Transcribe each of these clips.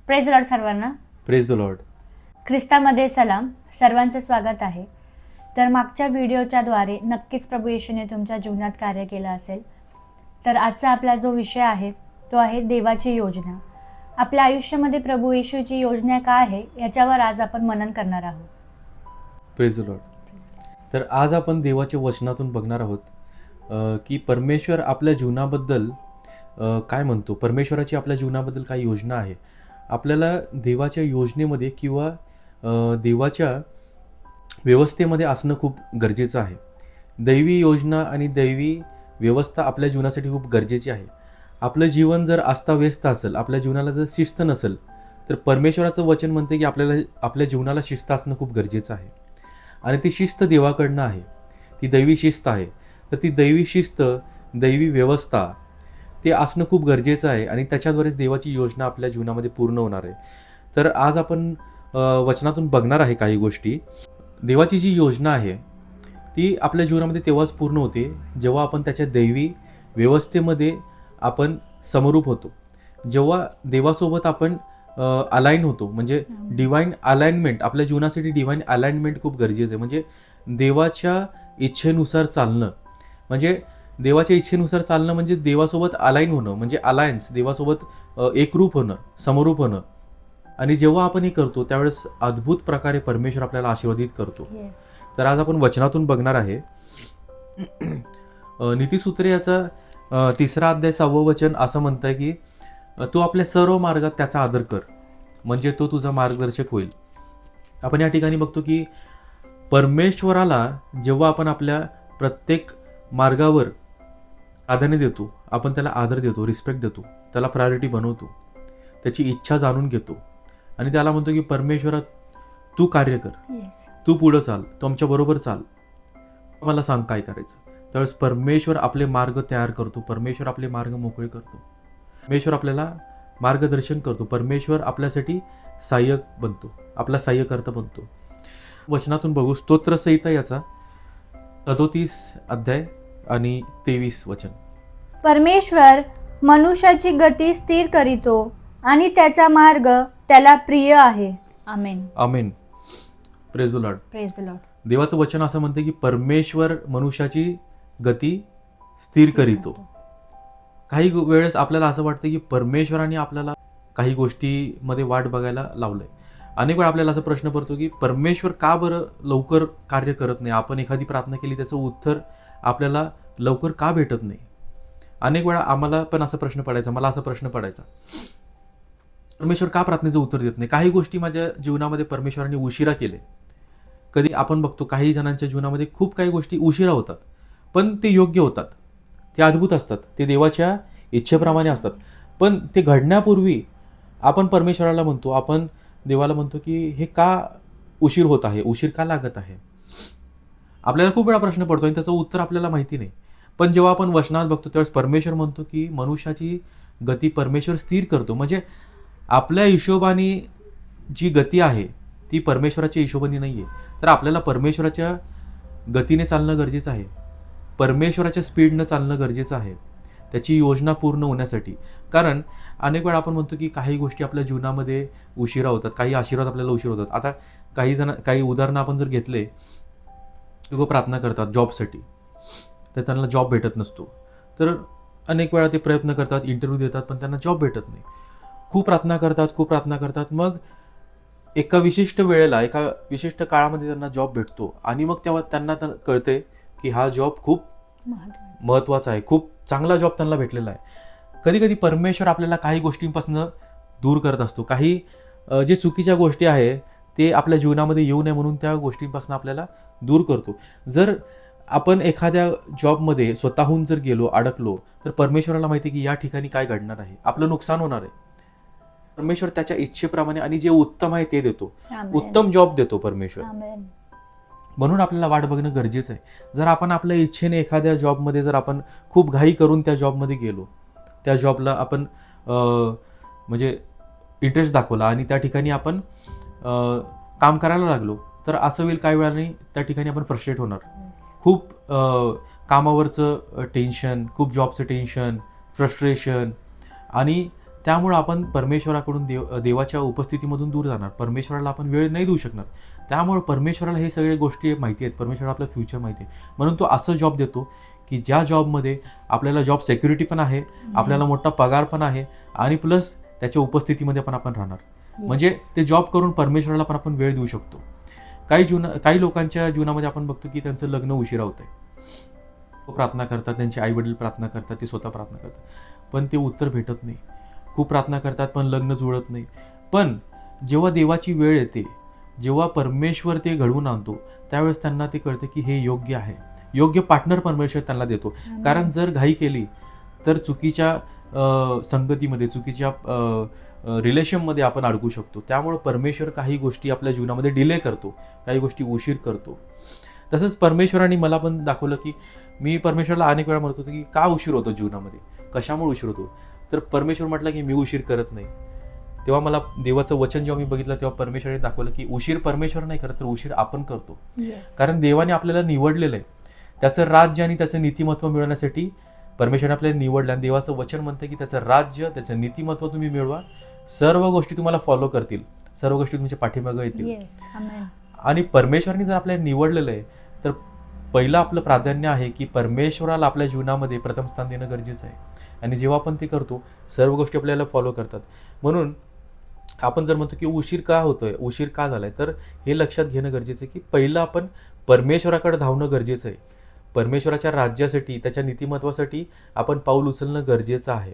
Praise lord सर्वांना. Praise the lord. ख्रिस्तामध्ये सलाम. सर्वांचे स्वागत आहे. तर मागच्या व्हिडिओच्याद्वारे नक्कीच प्रभू येशूने तुमच्या जीवनात कार्य केलं असेल. तर आजचा आपला जो विषय आहे तो आहे देवाची योजना. आपल्या आयुष्यामध्ये प्रभू येशूची योजना काय आहे याच्यावर आज आपण मनन करणार आहोत. Praise the lord. तर आज आपण देवाच्या वचनातून बघणार आहोत की परमेश्वर आपल्या जीवनाबद्दल काय म्हणतो. परमेश्वराची आपल्या जीवनाबद्दल काय योजना आहे. आपल्याला देवाच्या योजनेमध्ये किंवा देवाच्या व्यवस्थेमध्ये असणं खूप गरजेचं आहे. दैवी योजना आणि दैवी व्यवस्था आपल्या जीवनासाठी खूप गरजेची आहे. आपलं जीवन जर अस्ताव्यस्त असेल, आपल्या जीवनाला जर शिस्त नसेल, तर परमेश्वराचं वचन म्हणते की आपल्याला आपल्या जीवनाला शिस्त असणं खूप गरजेचं आहे. आणि ती शिस्त देवाकडनं आहे, ती दैवी शिस्त आहे. तर ती दैवी शिस्त, दैवी व्यवस्था ते असणं खूप गरजेचं आहे आणि त्याच्याद्वारेच देवाची योजना आपल्या जीवनामध्ये पूर्ण होणार आहे. तर आज आपण वचनातून बघणार आहे काही गोष्टी. देवाची जी योजना आहे ती आपल्या जीवनामध्ये तेव्हाच पूर्ण होते जेव्हा आपण त्याच्या दैवी व्यवस्थेमध्ये आपण समरूप होतो, जेव्हा देवासोबत आपण अलाइन होतो. म्हणजे डिवाइन अलाइनमेंट, आपल्या जीवनासाठी डिवाइन अलाइनमेंट खूप गरजेचं आहे. म्हणजे देवाच्या इच्छेनुसार चालणं, म्हणजे देवाच्या इच्छेनुसार चालणं म्हणजे देवासोबत अलाइन होणं, म्हणजे अलायन्स, देवासोबत एकरूप होणं, समरूप होणं. आणि जेव्हा आपण हे करतो त्यावेळेस अद्भुत प्रकारे परमेश्वर आपल्याला आशीर्वादित करतो. तर आज आपण वचनातून बघणार आहे. नीतिसूत्रे याचा 3 अध्याय 6 वचन असं म्हणतं की तू आपल्या सर्व मार्गात त्याचा आदर कर, म्हणजे तो तुझा मार्गदर्शक होईल. आपण या ठिकाणी बघतो की परमेश्वराला जेव्हा आपण आपल्या प्रत्येक मार्गावर प्राधान्य देतो, आपण त्याला आदर देतो, रिस्पेक्ट देतो, त्याला प्रायोरिटी बनवतो, त्याची इच्छा जाणून घेतो आणि त्याला म्हणतो की परमेश्वरा तू कार्य कर, तू पुढं चाल, तू आमच्या बरोबर चाल, मला सांग काय करायचं. त्यावेळेस परमेश्वर आपले मार्ग तयार करतो, परमेश्वर आपले मार्ग मोकळे करतो, परमेश्वर आपल्याला मार्गदर्शन करतो, परमेश्वर आपल्यासाठी सहाय्यक बनतो, आपला सहाय्यकर्ता बनतो. वचनातून बघू. स्तोत्रसंहिता याचा 37 अध्याय आणि 23 वचन. परमेश्वर मनुष्याची गती स्थिर करीतो आणि त्याचा मार्ग त्याला प्रिय आहे. Amen. Amen. Praise the lord. Praise the lord. देवाचं वचन असं म्हणते की परमेश्वर मनुष्याची गती स्थिर करीतो. काही वेळेस आपल्याला असं वाटतं की परमेश्वराने आपल्याला काही गोष्टीमध्ये वाट बघायला लावलंय. अनेक वेळा आपल्याला असा प्रश्न पडतो की परमेश्वर का बरं लवकर कार्य करत नाही. आपण एखादी प्रार्थना केली, त्याचं उत्तर आपल्याला लवकर का भेटत नाही. अनेक वेळा आम्हाला पण असा प्रश्न पडायचा, मला असा प्रश्न पडायचा, परमेश्वर का प्रार्थनेचं उत्तर देत नाही. काही गोष्टी माझ्या जीवनामध्ये परमेश्वराने उशिरा केले. कधी आपण बघतो काही जणांच्या जीवनामध्ये खूप काही गोष्टी उशिरा होतात, पण ते योग्य होतात, ते अद्भुत असतात, ते देवाच्या इच्छेप्रमाणे असतात. पण ते घडण्यापूर्वी आपण परमेश्वराला म्हणतो, आपण देवाला म्हणतो की हे का उशीर होत आहे, उशीर का लागत आहे. आपल्याला खूप वेळा प्रश्न पडतो आणि त्याचं उत्तर आपल्याला माहिती नाही. पण जेव्हा आपण वचनात बघतो त्यावेळेस परमेश्वर म्हणतो की मनुष्याची गती परमेश्वर स्थिर करतो. म्हणजे आपल्या हिशोबाने जी गती आहे ती परमेश्वराच्या हिशोबाने नाही आहे. तर आपल्याला परमेश्वराच्या गतीने चालणं गरजेचं आहे, परमेश्वराच्या स्पीडनं चालणं गरजेचं आहे त्याची योजना पूर्ण होण्यासाठी. कारण अनेक वेळा आपण म्हणतो की काही गोष्टी आपल्या जीवनामध्ये उशिरा होतात, काही आशीर्वाद आपल्याला उशीर होतात. आता काही उदाहरणं आपण जर घेतले, लोक प्रार्थना करतात जॉबसाठी, तर त्यांना जॉब भेटत नसतो. तर अनेक वेळा ते प्रयत्न करतात, इंटरव्ह्यू देतात, पण त्यांना जॉब भेटत नाही. खूप प्रार्थना करतात, मग एका विशिष्ट वेळेला, एका विशिष्ट काळामध्ये त्यांना जॉब भेटतो आणि मग तेव्हा त्यांना कळते की हा जॉब खूप महत्त्वाचा आहे, खूप चांगला जॉब त्यांना भेटलेला आहे. कधी कधी परमेश्वर आपल्याला काही गोष्टींपासून दूर करत असतो. काही जे चुकीच्या गोष्टी आहे ते आपल्या जीवनामध्ये येऊ नये म्हणून त्या गोष्टींपासून आपल्याला दूर करतो. जर आपण एखाद्या जॉबमध्ये स्वतःहून जर गेलो, अडकलो, तर परमेश्वराला माहिती की या ठिकाणी काय घडणार आहे, आपलं नुकसान होणार आहे. परमेश्वर त्याच्या इच्छेप्रमाणे आणि जे उत्तम आहे ते देतो, उत्तम जॉब देतो परमेश्वर. म्हणून आपल्याला वाट बघणं गरजेचं आहे. जर आपण आपल्या इच्छेने एखाद्या जॉबमध्ये जर आपण खूप घाई करून त्या जॉबमध्ये गेलो, त्या जॉबला आपण म्हणजे इंटरेस्ट दाखवला आणि त्या ठिकाणी आपण काम करायला लागलो, तर असं होईल काही वेळाने त्या ठिकाणी आपण फ्रस्ट्रेट होणार. खूप कामावरचं टेन्शन, खूप जॉबचं टेन्शन, फ्रस्ट्रेशन आणि त्यामुळे आपण परमेश्वराकडून देवाच्या उपस्थितीमधून दूर जाणार, परमेश्वराला आपण वेळ नाही देऊ शकणार. त्यामुळे परमेश्वराला हे सगळे गोष्टी माहिती आहेत, परमेश्वराला आपलं फ्युचर माहिती आहे, म्हणून तो असं जॉब देतो की ज्या जॉबमध्ये आपल्याला जॉब सिक्युरिटी पण आहे, आपल्याला मोठा पगार पण आहे आणि प्लस त्याच्या उपस्थितीमध्ये पण आपण राहणार. म्हणजे ते जॉब करून परमेश्वराला पण आपण वेळ देऊ शकतो. काही लोकांच्या जीवनामध्ये आपण बघतो की त्यांचं लग्न उशिरा होतंय, प्रार्थना करतात, त्यांचे आई वडील प्रार्थना करतात, ते स्वतः प्रार्थना करतात, पण ते उत्तर भेटत नाही. खूप प्रार्थना करतात पण लग्न जुळत नाही. पण जेव्हा देवाची वेळ येते, जेव्हा परमेश्वर ते घडवून आणतो, त्यावेळेस त्यांना ते कळतं की हे योग्य आहे. योग्य पार्टनर परमेश्वर त्यांना देतो. कारण जर घाई केली तर चुकीच्या संगतीमध्ये, चुकीच्या रिलेशनमध्ये आपण अडकू शकतो. त्यामुळे परमेश्वर काही गोष्टी आपल्या जीवनामध्ये डिले करतो, काही गोष्टी उशीर करतो. तसंच परमेश्वराने मला पण दाखवलं की मी परमेश्वरला अनेक वेळा म्हणत होतो की का उशीर होतो जीवनामध्ये, कशामुळे उशीर होतो. तर परमेश्वर म्हटलं की मी उशीर करत नाही. तेव्हा मला देवाचं वचन जेव्हा मी बघितलं तेव्हा परमेश्वराने दाखवलं की उशीर परमेश्वर नाही करत, तर उशीर आपण करतो. कारण देवाने आपल्याला निवडलेलं आहे, त्याचं राज्य आणि त्याचं नीतिमत्व मिळवण्यासाठी परमेश्वराने आपल्याला निवडलं. आणि देवाचं वचन म्हणतं की त्याचं राज्य, त्याचं नीतिमत्व तुम्ही मिळवा, सर्व गोष्टी तुम्हाला फॉलो करतील, सर्व गोष्टी तुमच्या पाठीमागं येतील. आणि परमेश्वराने जर आपल्याला निवडलेलं आहे तर पहिलं आपलं प्राधान्य आहे की परमेश्वराला आपल्या जीवनामध्ये प्रथम स्थान देणं गरजेचं आहे. आणि जेव्हा आपण ते करतो, सर्व गोष्टी आपल्याला फॉलो करतात. म्हणून आपण जर म्हणतो की उशीर का होतोय, उशीर का झालाय, तर हे लक्षात घेणं गरजेचं आहे की पहिलं आपण परमेश्वराकडे धावणं गरजेचं आहे. परमेश्वराच्या राज्यासाठी, त्याच्या नीतिमत्वासाठी आपण पाऊल उचलणं गरजेचं आहे.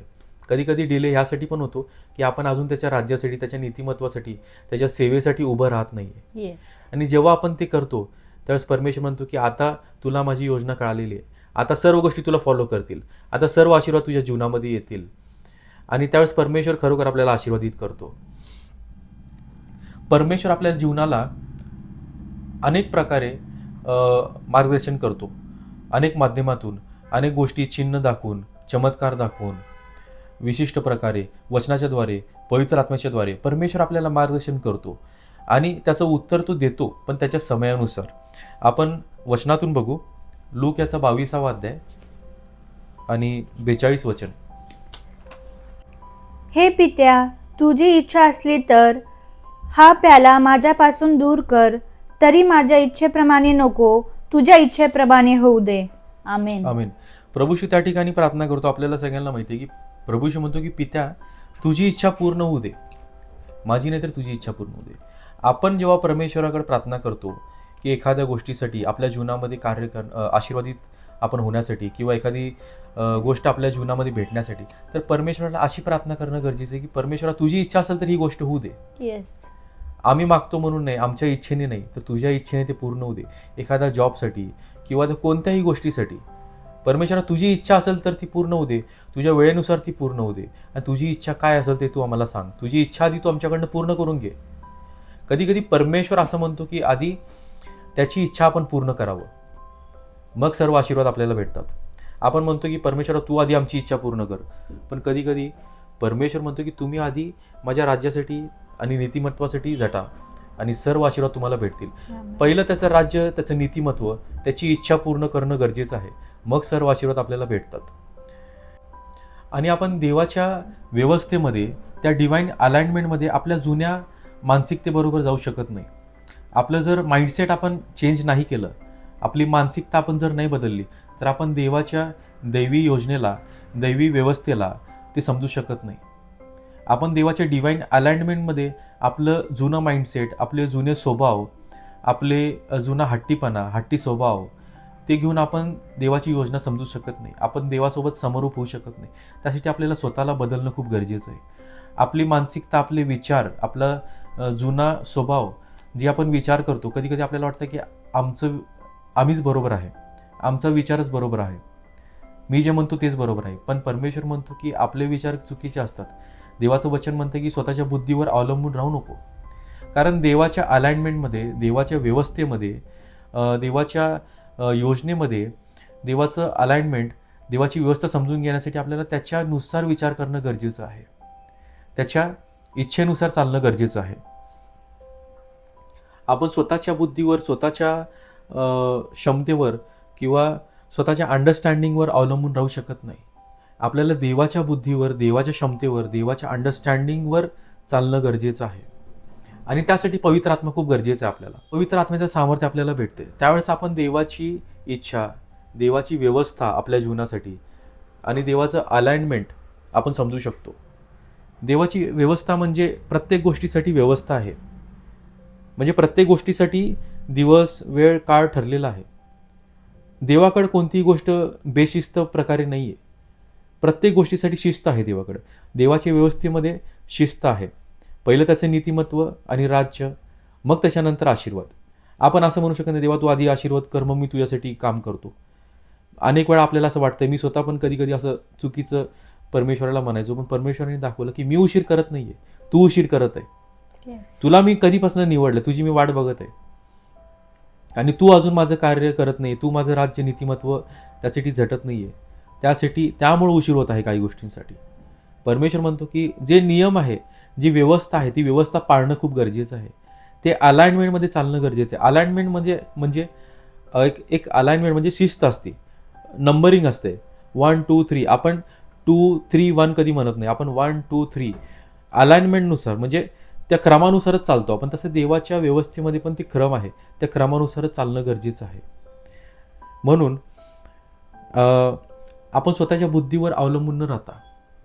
कधी कधी डिले ह्यासाठी पण होतो की आपण अजून त्याच्या राज्यासाठी, त्याच्या नीतिमत्वासाठी, त्याच्या सेवेसाठी उभं राहत नाहीये. आणि जेव्हा आपण ते करतो त्यावेळेस परमेश्वर म्हणतो की आता तुला माझी योजना कळालेली आहे, आता सर्व गोष्टी तुला फॉलो करतील, आता सर्व आशीर्वाद तुझ्या जीवनामध्ये येतील. आणि त्यावेळेस परमेश्वर खरोखर आपल्याला आशीर्वादित करतो. परमेश्वर आपल्या जीवनाला अनेक प्रकारे मार्गदर्शन करतो, अनेक माध्यमातून, अनेक गोष्टी चिन्ह दाखवून, चमत्कार दाखवून, विशिष्ट प्रकारे वचनाच्या द्वारे, पवित्र आत्म्याच्या द्वारे परमेश्वर आपल्याला मार्गदर्शन करतो. आणि त्याचं उत्तर तो देतो, पण त्याच्या समयानुसार. आपण वचनातून बघू, लूक याचा 22वा अध्याय आणि 42 वचन. हे पित्या, तुझी इच्छा असली तर हा प्याला माझ्यापासून दूर कर, तरी माझ्या इच्छेप्रमाणे नको, तुझ्या इच्छेप्रमाणे होऊ दे. आमेन. आमेन. प्रभूशी त्या ठिकाणी प्रार्थना करतो. आपल्याला सगळ्यांना माहिती आहे की प्रभूशी म्हणतो की पित्या, तुझी इच्छा पूर्ण होऊ दे, माझी नाही तर तुझी इच्छा पूर्ण होऊ दे. आपण जेव्हा परमेश्वराकडे प्रार्थना करतो की एखाद्या गोष्टीसाठी आपल्या जीवनामध्ये आशीर्वादित आपण होण्यासाठी, किंवा एखादी गोष्ट आपल्या जीवनामध्ये भेटण्यासाठी, तर परमेश्वराला अशी प्रार्थना करणं गरजेचं आहे की परमेश्वरा, तुझी इच्छा असेल तर ही गोष्ट होऊ दे. आम्ही मागतो म्हणून नाही, आमच्या इच्छेने नाही, तर तुझ्या इच्छेने ते पूर्ण होऊ दे. एखाद्या जॉबसाठी किंवा कोणत्याही गोष्टीसाठी परमेश्वरा, तुझी इच्छा असेल तर ती पूर्ण होऊ दे, तुझ्या वेळेनुसार ती पूर्ण होऊ दे. आणि तुझी इच्छा काय असेल ते तू आम्हाला सांग, तुझी इच्छा आधी तू आमच्याकडनं पूर्ण करून घे. कधी कधी परमेश्वर असं म्हणतो की आधी त्याची इच्छा आपण पूर्ण करावं, मग सर्व आशीर्वाद आपल्याला भेटतात. आपण म्हणतो की परमेश्वरा, तू आधी आमची इच्छा पूर्ण कर, पण कधी कधी परमेश्वर म्हणतो की तुम्ही आधी माझ्या राज्यासाठी आणि नीतिमत्वासाठी झटा आणि सर्व आशीर्वाद तुम्हाला भेटतील. पहिलं त्याचं राज्य, त्याचं नीतिमत्व, त्याची इच्छा पूर्ण करणं गरजेचं आहे, मग सर्व आशीर्वाद आपल्याला भेटतात. आणि आपण देवाच्या व्यवस्थेमध्ये, त्या डिवाईन अलाइनमेंटमध्ये आपल्या जुन्या मानसिकतेबरोबर जाऊ शकत नाही. आपलं जर माइंडसेट आपण चेंज नाही केलं, आपली मानसिकता आपण जर नाही बदलली, तर आपण देवाच्या दैवी योजनेला, दैवी व्यवस्थेला ते समजू शकत नाही. आपण देवाच्या डिवाईन अलाइनमेंटमध्ये आपलं जुनं माइंडसेट, आपले जुने स्वभाव, आपले जुना हट्टी स्वभाव ते घेऊन आपण देवाची योजना समजू शकत नाही. आपण देवासोबत समरूप होऊ शकत नाही. त्यासाठी आपल्याला स्वतःला बदलणं खूप गरजेचं आहे. आपली मानसिकता, आपले विचार, आपला जुना स्वभाव, जे आपण विचार करतो, कधी कधी आपल्याला वाटतं की आम्हीच बरोबर आहे, आमचा विचारच बरोबर आहे, मी जे म्हणतो तेच बरोबर आहे. पण परमेश्वर म्हणतो की आपले विचार चुकीचे असतात. देवाचं वचन म्हणतं की स्वतःच्या बुद्धीवर अवलंबून राहू नको. कारण देवाच्या अलाइनमेंटमध्ये, देवाच्या व्यवस्थेमध्ये, देवाच्या योजनेमध्ये, देवाचं अलाइनमेंट, देवाची व्यवस्था समजून घेण्यासाठी आपल्याला त्याच्यानुसार विचार करणं गरजेचं आहे, त्याच्या इच्छेनुसार चालणं गरजेचं आहे. आपण स्वतःच्या बुद्धीवर, स्वतःच्या क्षमतेवर किंवा स्वतःच्या अंडरस्टँडिंगवर अवलंबून राहू शकत नाही. आपल्याला देवाच्या बुद्धीवर, देवाच्या क्षमतेवर, देवाच्या अंडरस्टँडिंगवर चालणं गरजेचं आहे. आणि त्यासाठी पवित्र आत्मा खूप गरजेचं आहे आपल्याला. पवित्र आत्म्याचं सामर्थ्य आपल्याला भेटते त्यावेळेस आपण देवाची इच्छा, देवाची व्यवस्था आपल्या जीवनासाठी आणि देवाचं अलाइनमेंट आपण समजू शकतो. देवाची व्यवस्था म्हणजे प्रत्येक गोष्टीसाठी व्यवस्था आहे. म्हणजे प्रत्येक गोष्टीसाठी दिवस, वेळ, काळ ठरलेला आहे. देवाकडे कोणतीही गोष्ट बेशिस्त प्रकारे नाही आहे. प्रत्येक गोष्टीसाठी शिस्त आहे देवाकडे. देवाच्या व्यवस्थेमध्ये शिस्त आहे. पहिलं त्याचं नीतिमत्व आणि राज्य, मग त्याच्यानंतर आशीर्वाद. आपण असं म्हणू शकत नाही देवा तू आधी आशीर्वाद कर मग मी तुझ्यासाठी काम करतो. अनेक वेळा आपल्याला असं वाटतं, मी स्वतः पण कधी कधी असं चुकीचं परमेश्वराला म्हणायचो, पण परमेश्वराने दाखवलं की मी उशीर करत नाहीये, तू उशीर करत आहे. तुला मी कधीपासून निवडलं, तुझी मी वाट बघत आहे आणि तू अजून माझं कार्य करत नाही, तू माझं राज्य नीतिमत्व त्यासाठी झटत नाहीये. त्यामुळे उशीर होत आहे काही गोष्टींसाठी. परमेश्वर म्हणतो की जे नियम आहे, जी व्यवस्था आहे, ती व्यवस्था पाळणं खूप गरजेचं आहे. ते अलाइनमेंटमध्ये चालणं गरजेचं आहे. अलाइनमेंट म्हणजे एक अलाइनमेंट म्हणजे शिस्त असते, नंबरिंग असते. 1 2 3. आपण 2 3 1 कधी म्हणत नाही, आपण 1 2 3 अलाइनमेंटनुसार, म्हणजे त्या क्रमानुसारच चालतो आपण. तसं देवाच्या व्यवस्थेमध्ये पण ती क्रम आहे, त्या क्रमानुसारच चालणं गरजेचं आहे. म्हणून आपण स्वतःच्या बुद्धीवर अवलंबून न राहता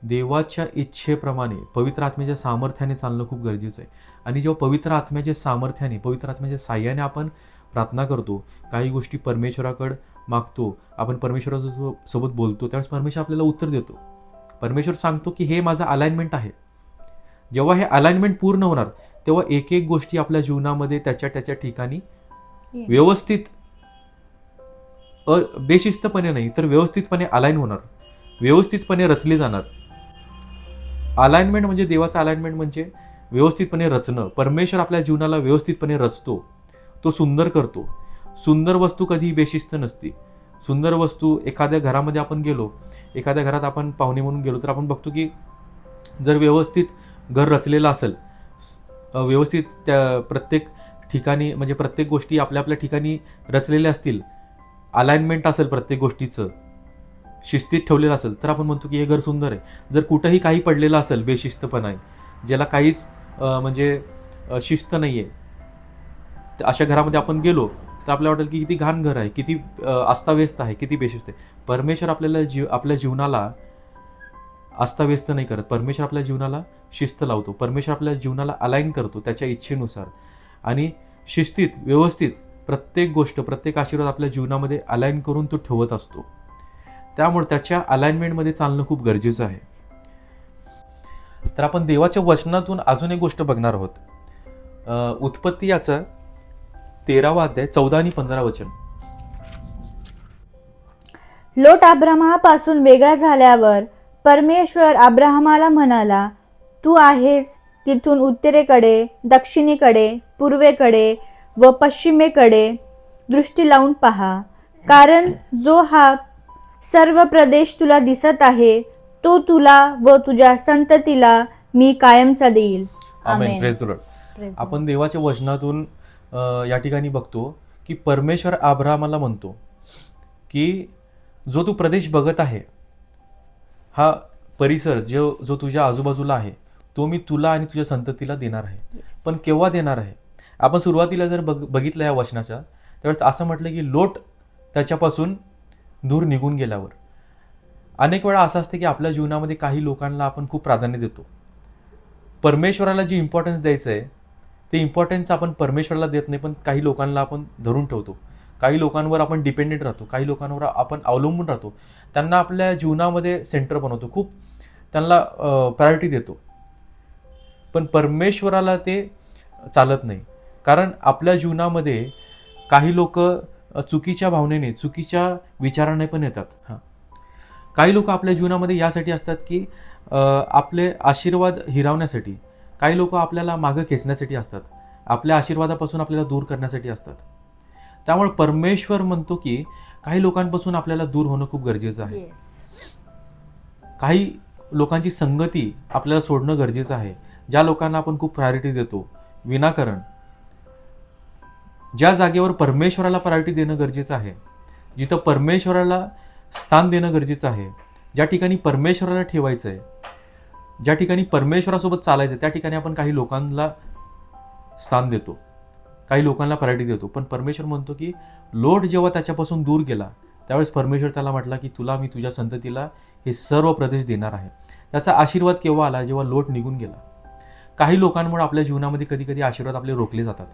देवाच्या इच्छेप्रमाणे पवित्र आत्म्याच्या सामर्थ्याने चालणं खूप गरजेचं आहे. आणि जेव्हा पवित्र आत्म्याच्या सामर्थ्याने, पवित्र आत्म्याच्या साह्याने आपण प्रार्थना करतो, काही गोष्टी परमेश्वराकडे मागतो, आपण परमेश्वरासोबत बोलतो, त्यावेळेस परमेश्वर आपल्याला उत्तर देतो. परमेश्वर सांगतो की हे माझं अलाइनमेंट आहे. जेव्हा हे अलाइनमेंट पूर्ण होणार तेव्हा एक एक गोष्टी आपल्या जीवनामध्ये त्याच्या ठिकाणी व्यवस्थित, बेशिस्तपणे नाही तर व्यवस्थितपणे अलाइन होणार, व्यवस्थितपणे रचले जाणार. अलाइनमेंट म्हणजे, देवाचा अलाइनमेंट म्हणजे व्यवस्थितपणे रचणं. परमेश्वर आपल्या जीवनाला व्यवस्थितपणे रचतो, तो सुंदर करतो. सुंदर वस्तू कधीही बेशिस्त नसते. सुंदर वस्तू, एखाद्या घरामध्ये आपण गेलो, एखाद्या घरात आपण पाहुणे म्हणून गेलो तर आपण बघतो की जर व्यवस्थित घर रचलेलं असेल, व्यवस्थित त्या प्रत्येक ठिकाणी, म्हणजे प्रत्येक गोष्टी आपल्या आपल्या ठिकाणी रचलेल्या असतील, अलाइनमेंट असेल प्रत्येक गोष्टीचं, शिस्तीत ठेवलेलं असेल, तर आपण म्हणतो की हे घर सुंदर आहे. जर कुठंही काही पडलेलं असेल, बेशिस्तपणा आहे, ज्याला काहीच म्हणजे शिस्त नाही आहे, तर अशा घरामध्ये आपण गेलो तर आपल्याला वाटेल की किती घाण घर आहे, किती अस्ताव्यस्त आहे, किती बेशिस्त आहे. परमेश्वर आपल्याला आपल्या जीवनाला अस्ताव्यस्त नाही करत. परमेश्वर आपल्या जीवनाला शिस्त लावतो. परमेश्वर आपल्या जीवनाला अलाइन करतो त्याच्या इच्छेनुसार, आणि शिस्तीत, व्यवस्थित प्रत्येक गोष्ट, प्रत्येक आशीर्वाद आपल्या जीवनामध्ये अलाइन करून तो ठेवत असतो. त्यामुळे त्याच्या अलाइनमेंटमध्ये चालणं खूप गरजेचं आहे. तर आपण देवाच्या वचनातून अजून एक गोष्ट बघणार आहोत. उत्पत्ती याचा 13वा अध्याय 14 आणि 15 वचन. लोट अब्रामापासून वेगळा झाल्यावर परमेश्वर अब्राहमाला म्हणाला, तू आहेस तिथून उत्तरेकडे, दक्षिणेकडे, पूर्वेकडे व पश्चिमेकडे दृष्टी लावून पहा, कारण जो हा सर्व प्रदेश तुला दिसत आहे तो तुला व तुझ्या संततीला मी कायमचा देईल. आमेन. Praise the lord. आपण देवाच्या वचनातून या ठिकाणी बघतो की परमेश्वर अब्राहमाला म्हणतो की जो तू प्रदेश बघत आहे, हा परिसर जो तुझ्या आजूबाजूला आहे, तो मी तुला आणि तुझ्या संततीला देणार आहे. पण केव्हा देणार आहे? आपण सुरुवातीला जर बघितलं या वचनाच्या, त्यावेळेस असं म्हटलं की लोट त्याच्यापासून दूर निघून गेल्यावर. अनेक वेळा असं असते की आपल्या जीवनामध्ये काही लोकांना आपण खूप प्राधान्य देतो. परमेश्वराला जी इम्पॉर्टन्स द्यायचं आहे ते इम्पॉर्टन्स आपण परमेश्वराला देत नाही, पण काही लोकांना आपण धरून ठेवतो, काही लोकांवर आपण डिपेंडेंट राहतो, काही लोकांवर आपण अवलंबून राहतो, त्यांना आपल्या जीवनामध्ये सेंटर बनवतो, खूप त्यांना प्रायोरिटी देतो. पण परमेश्वराला ते चालत नाही, कारण आपल्या जीवनामध्ये काही लोक चुकीच्या भावनेने, चुकीच्या विचाराने पण येतात. काही लोक आपल्या जीवनामध्ये यासाठी असतात की आपले आशीर्वाद हिरावण्यासाठी, काही लोक आपल्याला मागं खेचण्यासाठी असतात, आपल्या आशीर्वादापासून आपल्याला दूर करण्यासाठी असतात. त्यामुळे परमेश्वर म्हणतो की काही लोकांपासून आपल्याला दूर होणं खूप गरजेचं आहे. काही लोकांची संगती आपल्याला सोडणं गरजेचं आहे, ज्या लोकांना आपण खूप प्रायोरिटी देतो विनाकारण. ज्या जागेवर परमेश्वराला प्रायोरिटी देणं गरजेचं आहे, जिथं परमेश्वराला स्थान देणं गरजेचं आहे, ज्या ठिकाणी परमेश्वराला ठेवायचं आहे, ज्या ठिकाणी परमेश्वरासोबत चालायचं आहे, त्या ठिकाणी आपण काही लोकांना स्थान देतो, काही लोकांना प्रायोरिटी देतो. पण परमेश्वर म्हणतो की लोट जेव्हा त्याच्यापासून दूर गेला त्यावेळेस परमेश्वर त्याला म्हटला की तुला मी तुझ्या संततीला हे सर्व प्रदेश देणार आहे. त्याचा आशीर्वाद केव्हा आला? जेव्हा लोट निघून गेला. काही लोकांमुळे आपल्या जीवनामध्ये कधी कधी आशीर्वाद आपले रोखले जातात,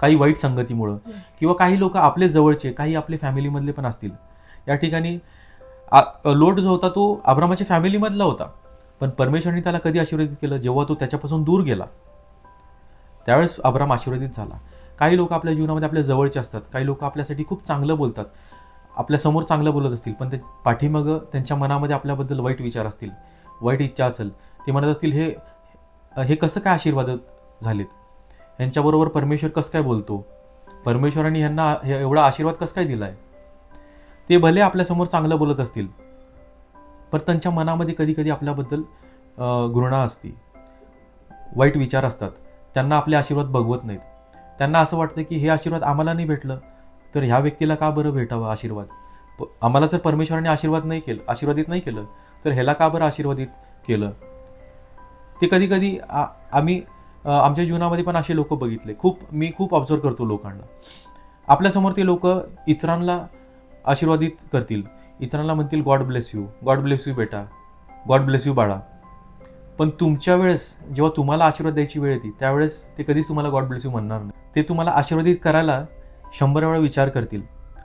काही वाईट संगतीमुळं, किंवा काही लोक आपले जवळचे, काही आपले फॅमिलीमधले पण असतील. या ठिकाणी लोट जो होता तो अब्रामाच्या फॅमिलीमधला होता, पण परमेश्वराने त्याला कधी आशीर्वादित केलं? जेव्हा तो त्याच्यापासून दूर गेला त्यावेळेस अब्राम आशीर्वादित झाला. काही लोक आपल्या जीवनामध्ये आपल्या जवळचे असतात, काही लोक आपल्यासाठी खूप चांगलं बोलतात, आपल्यासमोर चांगलं बोलत असतील, पण ते पाठीमागं त्यांच्या मनामध्ये आपल्याबद्दल वाईट विचार असतील, वाईट इच्छा असेल. ते म्हणत असतील हे कसं काय आशीर्वाद झालेत, ह्यांच्याबरोबर परमेश्वर कसं काय बोलतो, परमेश्वराने ह्यांना एवढा आशीर्वाद कसं काय दिला आहे. ते भले आपल्यासमोर चांगलं बोलत असतील, पण त्यांच्या मनामध्ये कधी कधी आपल्याबद्दल घृणा असते, वाईट विचार असतात. त्यांना आपले आशीर्वाद बघवत नाहीत. त्यांना असं वाटतं की हे आशीर्वाद आम्हाला नाही भेटलं तर ह्या व्यक्तीला का बरं भेटावं आशीर्वाद. आम्हाला जर परमेश्वराने आशीर्वादित नाही केलं तर ह्याला का बरं आशीर्वादित केलं. ते कधी कधी आम्ही आमच्या जीवनामध्ये पण असे लोक बघितले. मी खूप ऑब्झर्व करतो लोकांना. आपल्यासमोर ते लोक इतरांना आशीर्वादित करतील, इतरांना म्हणतील गॉड ब्लेस यू बेटा, गॉड ब्लेस यू बाळा. पण तुमच्या वेळेस जेव्हा तुम्हाला आशीर्वाद द्यायची वेळ येते त्यावेळेस ते कधीच तुम्हाला गॉड ब्लेस यू म्हणणार नाही. ते तुम्हाला आशीर्वादित करायला 100 वेळा विचार करतील.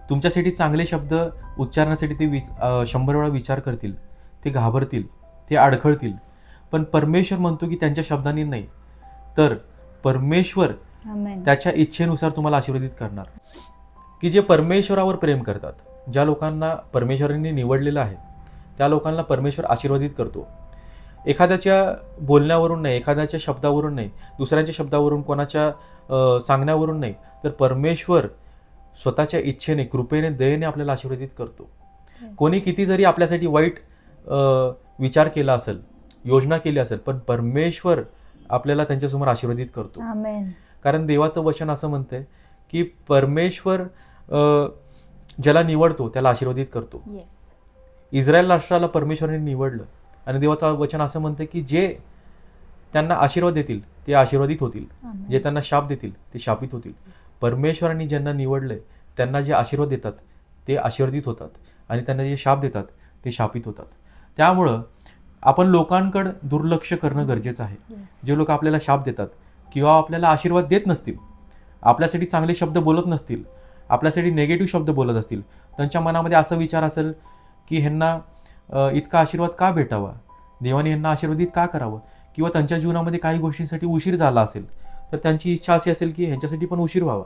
तुमच्यासाठी चांगले शब्द उच्चारण्यासाठी ते 100 वेळा विचार करतील. ते घाबरतील, ते अडखळतील. पण परमेश्वर म्हणतो की त्यांच्या शब्दांनी नाही, तर परमेश्वर त्याच्या इच्छेनुसार तुम्हाला आशीर्वादित करणार. की जे परमेश्वरावर प्रेम करतात, ज्या लोकांना परमेश्वराने निवडलेलं आहे त्या लोकांना परमेश्वर आशीर्वादित करतो. एखाद्याच्या बोलण्यावरून नाही, एखाद्याच्या शब्दावरून नाही, दुसऱ्यांच्या शब्दावरून, कोणाच्या सांगण्यावरून नाही, तर परमेश्वर स्वतःच्या इच्छेने, कृपेने, दयेने आपल्याला आशीर्वादित करतो. कोणी किती जरी आपल्यासाठी वाईट विचार केला असेल, योजना केली असेल, पण परमेश्वर आपल्याला त्यांच्यासमोर आशीर्वादित करतो. कारण देवाचं वचन असं म्हणतंय की परमेश्वर ज्याला निवडतो त्याला आशीर्वादित करतो. इस्रायल राष्ट्राला परमेश्वराने निवडलं आणि देवाचं वचन असं म्हणतं की जे त्यांना आशीर्वाद देतील ते आशीर्वादित होतील, जे त्यांना शाप देतील ते शापित होतील. परमेश्वराने ज्यांना निवडलंय त्यांना जे आशीर्वाद देतात ते आशीर्वादित होतात आणि त्यांना जे शाप देतात ते शापित होतात. त्यामुळं आपण लोकांकडे दुर्लक्ष करणं गरजेचं आहे. जे लोक आपल्याला शाप देतात किंवा आपल्याला आशीर्वाद देत नसतील, आपल्यासाठी चांगले शब्द बोलत नसतील, आपल्यासाठी नेगेटिव्ह शब्द बोलत असतील, त्यांच्या मनामध्ये असा विचार असेल की ह्यांना इतका आशीर्वाद का भेटावा, देवाने ह्यांना आशीर्वादित का करावं, किंवा त्यांच्या जीवनामध्ये काही गोष्टींसाठी उशीर झाला असेल तर त्यांची इच्छा अशी असेल की ह्यांच्यासाठी पण उशीर व्हावा.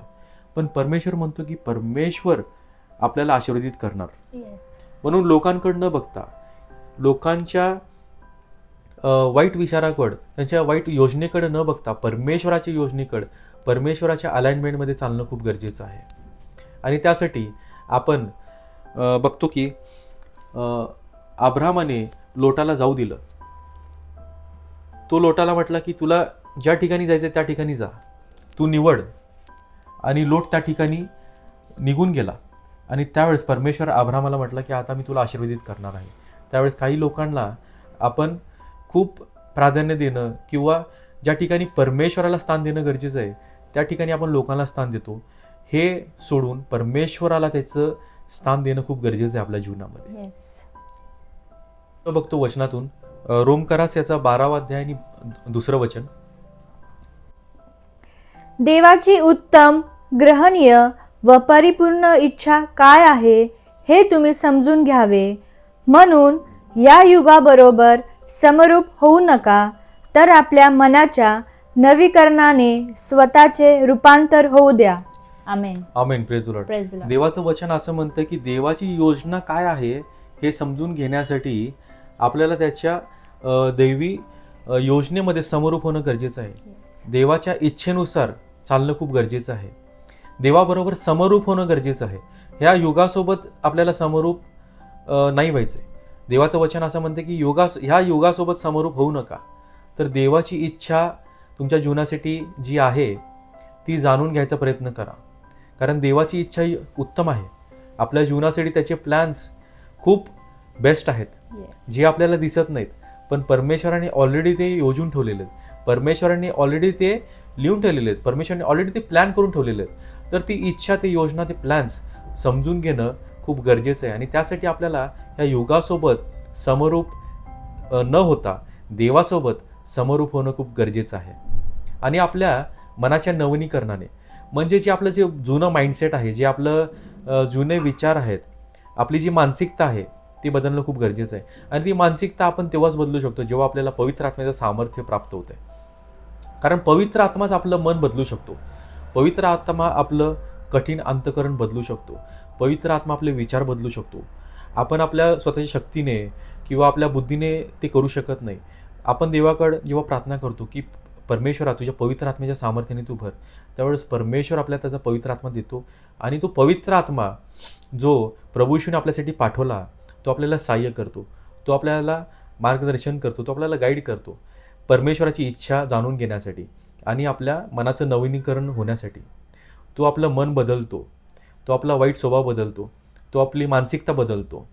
पण परमेश्वर म्हणतो की परमेश्वर आपल्याला आशीर्वादित करणार. म्हणून लोकांकडे न बघता, लोकांच्या वाईट विचाराकडे, त्यांच्या वाईट योजनेकडे न बघता परमेश्वराच्या योजनेकडे, परमेश्वराच्या अलाइनमेंटमध्ये चालणं खूप गरजेचं आहे. आणि त्यासाठी आपण बघतो की अब्रामाने लोटाला जाऊ दिलं. तो लोटाला म्हटला की तुला ज्या ठिकाणी जायचं त्या ठिकाणी जा, तू निवड. आणि लोट त्या ठिकाणी निघून गेला. आणि त्यावेळेस परमेश्वर अब्रामाला म्हटलं की आता मी तुला आशीर्वादित करणार आहे. त्यावेळेस काही लोकांना आपण खूप प्राधान्य देणं किंवा ज्या ठिकाणी परमेश्वराला स्थान देणं गरजेचं आहे त्या ठिकाणी आपण लोकांना स्थान देतो. हे सोडून परमेश्वराला त्याचं स्थान देणं खूप गरजेचं आहे आपल्या जीवनामध्ये. बघतो वचनातून रोमकरास याचा 12वा अध्याय आणि 2रं वचन. देवाची उत्तम, ग्रहणीय व परिपूर्ण इच्छा काय आहे हे तुम्ही समजून घ्यावे. म्हणून या युगाबरोबर समरूप होऊ नका, तर आपल्या मनाच्या नवीकरणाने स्वतःचे रूपांतर होऊ द्या. Amen. Amen. Praise the lord. देवाचं वचन असं म्हणतं की देवाची योजना काय आहे हे समजून घेण्यासाठी आपल्याला त्याच्या दैवी योजनेमध्ये समरूप होणं गरजेचं आहे. देवाच्या इच्छेनुसार चालणं खूप गरजेचं आहे. देवाबरोबर समरूप होणं गरजेचं आहे. ह्या युगासोबत आपल्याला समरूप नाही व्हायचंय. देवाचं वचन असं म्हणतं की ह्या युगासोबत समरूप होऊ नका, तर देवाची इच्छा तुमच्या जीवनासाठी जी आहे ती जाणून घ्यायचा प्रयत्न करा. कारण देवाची इच्छा ही उत्तम आहे. आपल्या जीवनासाठी त्याचे प्लॅन्स खूप बेस्ट आहेत, Yes. जे आपल्याला दिसत नाहीत, पण परमेश्वराने ऑलरेडी ते योजून ठेवलेले आहेत, परमेश्वराने ऑलरेडी ते लिहून ठेवलेले आहेत, परमेश्वराने ऑलरेडी ते प्लॅन करून ठेवलेले आहेत. तर ती इच्छा, ते योजना, ते प्लॅन्स समजून घेणं खूप गरजेचं आहे. आणि त्यासाठी आपल्याला ह्या युगासोबत समरूप न होता देवासोबत समरूप होणं खूप गरजेचं आहे. आणि आपल्या मनाच्या नवनीकरणाने, म्हणजे जे आपलं जे जुनं माइंडसेट आहे, जे आपलं जुने विचार आहेत, आपली जी मानसिकता आहे ती बदलणं खूप गरजेचं आहे. आणि ती मानसिकता आपण तेव्हाच बदलू शकतो जेव्हा आपल्याला पवित्र आत्म्याचं सामर्थ्य प्राप्त होतं आहे. कारण पवित्र आत्माच आपलं मन बदलू शकतो, पवित्र आत्मा आपलं कठीण अंतःकरण बदलू शकतो, पवित्र आत्मा आपले विचार बदलू शकतो. आपण आपल्या स्वतःच्या शक्तीने किंवा आपल्या बुद्धीने ते करू शकत नाही. आपण देवाकडे जेव्हा प्रार्थना करतो की परमेश्वरा तुझ्या पवित्र आत्म्याच्या सामर्थ्याने तू भर, त्यावेळेस परमेश्वर आपल्याला त्याचा पवित्र आत्मा देतो. आणि तो पवित्र आत्मा जो प्रभू येशूने आपल्यासाठी पाठवला, तो आपल्याला सहाय्य करतो, तो आपल्याला मार्गदर्शन करतो, तो आपल्याला गाईड करतो परमेश्वराची इच्छा जाणून घेण्यासाठी आणि आपल्या मनाचं नवीनीकरण होण्यासाठी. तो आपलं मन बदलतो, तो आपला वाईट स्वभाव बदलतो, तो आपली मानसिकता बदलतो.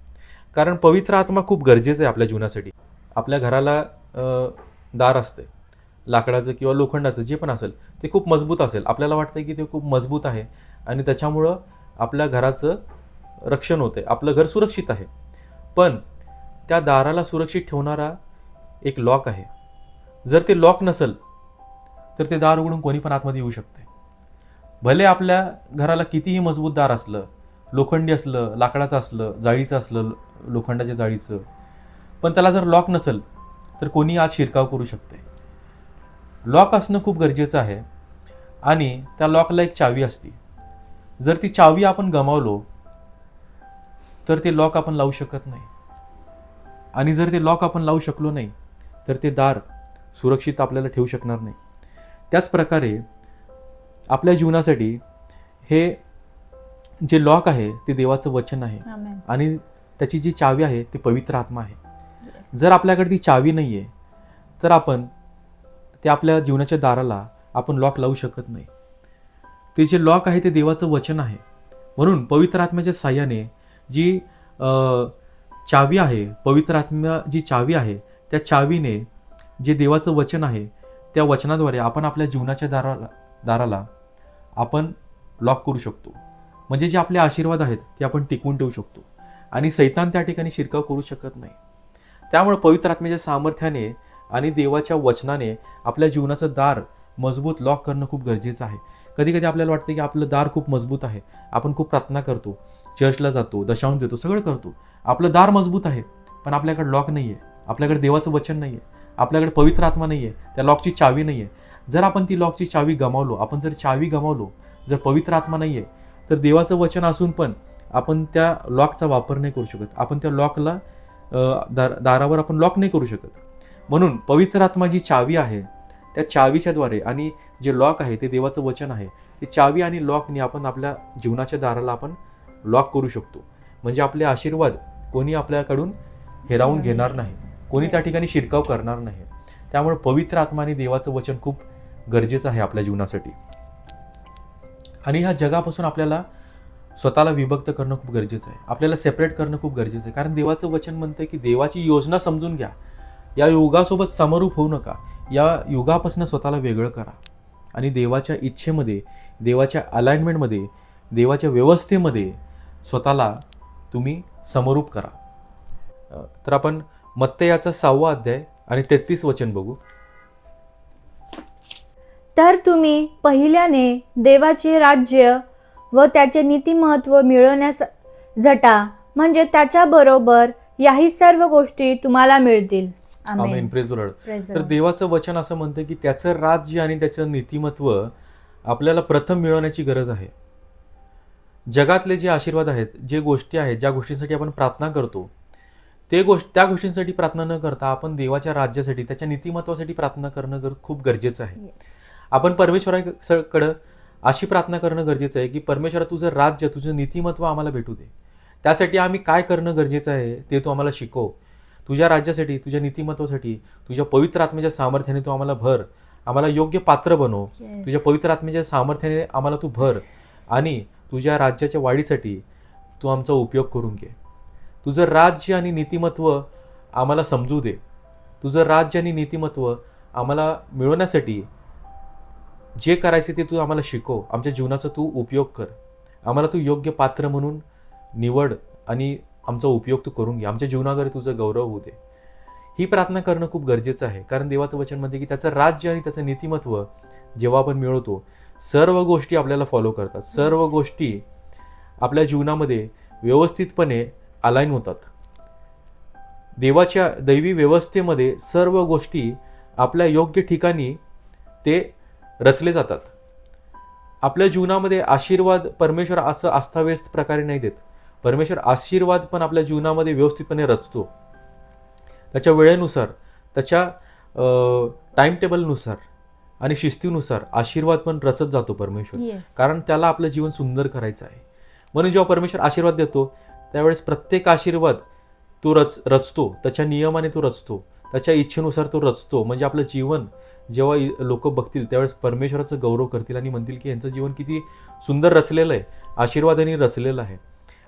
कारण पवित्र आत्मा खूप गरजेचं आहे आपल्या जीवनासाठी. आपल्या घराला दार असते, लाकडाचं किंवा लोखंडाचं जे पण असेल ते खूप मजबूत असेल, आपल्याला वाटतं की ते खूप मजबूत आहे आणि त्याच्यामुळं आपल्या घराचं रक्षण होतं, आपलं घर सुरक्षित आहे. पण त्या दाराला सुरक्षित ठेवणारा एक लॉक आहे. जर ते लॉक नसेल तर ते दार उघडून कोणी पण आतमध्ये येऊ शकते. भले आपल्या घराला कितीही मजबूत दार असलं, लोखंडी असलं, लाकडाचं असलं, जाळीचं असलं, लोखंडाच्या जाळीचं, पण त्याला जर लॉक नसेल तर कोणी आज शिरकाव करू शकते. लॉक असणं खूप गरजेचं आहे. आणि त्या लॉकला एक चावी असते. जर ती चावी आपण गमावलो तर ते लॉक आपण लावू शकत नाही. आणि जर ते लॉक आपण लावू शकलो नाही तर ते दार सुरक्षित आपल्याला ठेवू शकणार नाही. त्याच प्रकारे आपल्या जीवनासाठी हे जे लॉक आहे ते देवाचं वचन आहे. Amen. आणि त्याची जी चावी आहे ती पवित्र आत्मा आहे. जर आपल्याकडे ती चावी नाही आहे तर आपण ते आपल्या जीवनाच्या दाराला आपण लॉक लावू शकत नाही. ते जे लॉक आहे ते देवाचं वचन आहे. म्हणून पवित्र आत्म्याच्या साह्याने जी चावी आहे, पवित्र आत्मा जी चावी आहे, त्या चावीने जे देवाचं वचन आहे त्या वचनाद्वारे आपण आपल्या जीवनाच्या दाराला आपण लॉक करू शकतो. म्हणजे जे आपले आशीर्वाद आहेत ते आपण टिकवून ठेवू शकतो आणि सैतान त्या ठिकाणी शिरकाव करू शकत नाही. त्यामुळे पवित्र आत्म्याच्या सामर्थ्याने आणि देवाच्या वचनाने आपल्या जीवनाचं दार मजबूत लॉक करणं खूप गरजेचं आहे. कधी कधी आपल्याला वाटतं की आपलं दार खूप मजबूत आहे, आपण खूप प्रार्थना करतो, चर्चला जातो, दशांश देतो, सगळं करतो, आपलं दार मजबूत आहे, पण आपल्याकडे लॉक नाही आहे, आपल्याकडे देवाचं वचन नाही आहे, आपल्याकडे पवित्र आत्मा नाही आहे, त्या लॉकची चावी नाही आहे. जर आपण ती लॉकची चावी गमावलो, आपण जर चावी गमावलो, जर पवित्र आत्मा नाही आहे, तर देवाचं वचन असून पण आपण त्या लॉकचा वापर नाही करू शकत. आपण त्या लॉकला दारावर आपण लॉक नाही करू शकत. म्हणून पवित्र आत्मा जी चावी आहे त्या चावीच्याद्वारे आणि जे लॉक आहे ते देवाचं वचन आहे, ते चावी आणि लॉकने आपण आपल्या जीवनाच्या दाराला आपण लॉक करू शकतो. म्हणजे आपले आशीर्वाद कोणी आपल्याकडून हिरावून घेणार नाही, कोणी त्या ठिकाणी शिरकाव करणार नाही. त्यामुळे पवित्र आत्मा आणि देवाचं वचन खूप गरजेचं आहे आपल्या जीवनासाठी. आणि ह्या जगापासून आपल्याला स्वतःला विभक्त करणं खूप गरजेचं आहे, आपल्याला सेपरेट करणं खूप गरजेचं आहे. कारण देवाचं वचन म्हणतं की देवाची योजना समजून घ्या, या युगासोबत समरूप होऊ नका, या युगापासून स्वतःला वेगळं करा आणि देवाच्या इच्छेमध्ये, देवाच्या अलाइनमेंटमध्ये, देवाच्या व्यवस्थेमध्ये स्वतःला तुम्ही समरूप करा. तर आपण मत्तयाचा 6वा अध्याय आणि 33 वचन बघू. तर तुम्ही पहिल्याने देवाचे राज्य व त्याचे नीतिमहत्व मिळवण्यास झटा, म्हणजे त्याच्याबरोबर याही सर्व गोष्टी तुम्हाला मिळतील. Amen. Praise the lord. Praise the तर Lord. देवाचं वचन असं म्हणतं की त्याचं राज्य आणि त्याचं नीतिमत्व आपल्याला प्रथम मिळवण्याची गरज आहे. जगातले जे आशीर्वाद आहेत, जे गोष्टी आहेत, ज्या गोष्टींसाठी आपण प्रार्थना करतो, त्या गोष्टींसाठी प्रार्थना न करता आपण देवाच्या राज्यासाठी, त्याच्या नीतिमत्वासाठी प्रार्थना करणं खूप गरजेचं आहे. आपण परमेश्वराकडं अशी प्रार्थना करणं गरजेचं आहे की परमेश्वरा तुझं राज्य, तुझं नीतिमत्व आम्हाला भेटू दे. त्यासाठी आम्ही काय करणं गरजेचं आहे ते तू आम्हाला शिकव. तुझ्या राज्यासाठी, तुझ्या नीतिमत्वासाठी, तुझ्या पवित्र आत्म्याच्या सामर्थ्याने तू आम्हाला भर, आम्हाला योग्य पात्र बनव. तुझ्या पवित्र आत्म्याच्या सामर्थ्याने आम्हाला तू भर आणि तुझ्या राज्याच्या वाढीसाठी तू आमचा उपयोग करून घे. तुझं राज्य आणि नीतिमत्व आम्हाला समजू दे. तुझं राज्य आणि नीतिमत्व आम्हाला मिळवण्यासाठी जे करायचे ते तू आम्हाला शिकव. आमच्या जीवनाचा तू उपयोग कर. आम्हाला तू योग्य पात्र म्हणून निवड आणि आमचा उपयोग तू करून घे. आमच्या जीवनाद्वारे तुझं गौरव होऊ दे. ही प्रार्थना करणं खूप गरजेचं आहे, कारण देवाचं वचन म्हणते की त्याचं राज्य आणि त्याचं नीतिमत्व जेव्हा आपण मिळवतो, सर्व गोष्टी आपल्याला फॉलो करतात. सर्व गोष्टी आपल्या जीवनामध्ये व्यवस्थितपणे अलाइन होतात. देवाच्या दैवी व्यवस्थेमध्ये सर्व गोष्टी आपल्या योग्य ठिकाणी ते रचले जातात. आपल्या जीवनामध्ये आशीर्वाद परमेश्वर असं अस्ताव्यस्त प्रकारे नाही देत. परमेश्वर आशीर्वाद पण आपल्या जीवनामध्ये व्यवस्थितपणे रचतो. त्याच्या वेळेनुसार, त्याच्या टाइम टेबलनुसार आणि शिस्तीनुसार आशीर्वाद पण रचत जातो परमेश्वर. कारण त्याला आपलं जीवन सुंदर करायचं आहे. म्हणून जेव्हा परमेश्वर आशीर्वाद देतो त्यावेळेस प्रत्येक आशीर्वाद तो रचतो. त्याच्या नियमाने तो रचतो. त्याच्या इच्छेनुसार तो रचतो. म्हणजे आपलं जीवन जेव्हा लोक बघतील त्यावेळेस परमेश्वराचं गौरव करतील आणि म्हणतील की यांचं जीवन किती सुंदर रचलेलं आहे, आशीर्वादाने रचलेलं आहे.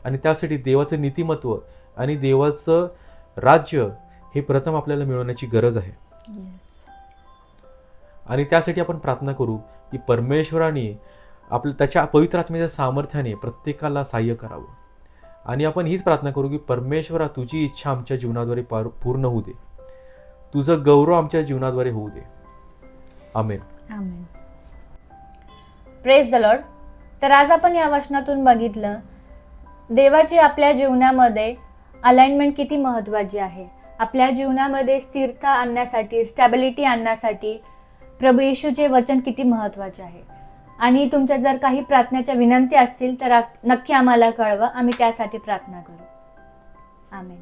आणि त्यासाठी देवाचं नीतिमत्व आणि देवाचं राज्य हे प्रथम आपल्याला मिळवण्याची गरज आहे. आणि त्यासाठी आपण प्रार्थना करू की परमेश्वराने त्याच्या पवित्र आत्म्याच्या सामर्थ्याने प्रत्येकाला सहाय्य करावं. आणि आपण हीच प्रार्थना करू की परमेश्वरा, तुझी इच्छा आमच्या जीवनाद्वारे पूर्ण होऊ दे. तुझं गौरव आमच्या जीवनाद्वारे होऊ दे. Amen. Amen. Praise the lord. तर आज आपण या वचनातून बघितलं देवाची आपल्या जीवनामध्ये अलाइनमेंट किती महत्त्वाची आहे. आपल्या जीवनामध्ये स्थिरता आणण्यासाठी, स्टॅबिलिटी आणण्यासाठी प्रभू येशूचे वचन किती महत्त्वाचे आहे. आणि तुमच्या जर काही प्रार्थनेच्या विनंती असतील तर नक्की आम्हाला कळवा. आम्ही त्यासाठी प्रार्थना करू. आमेन.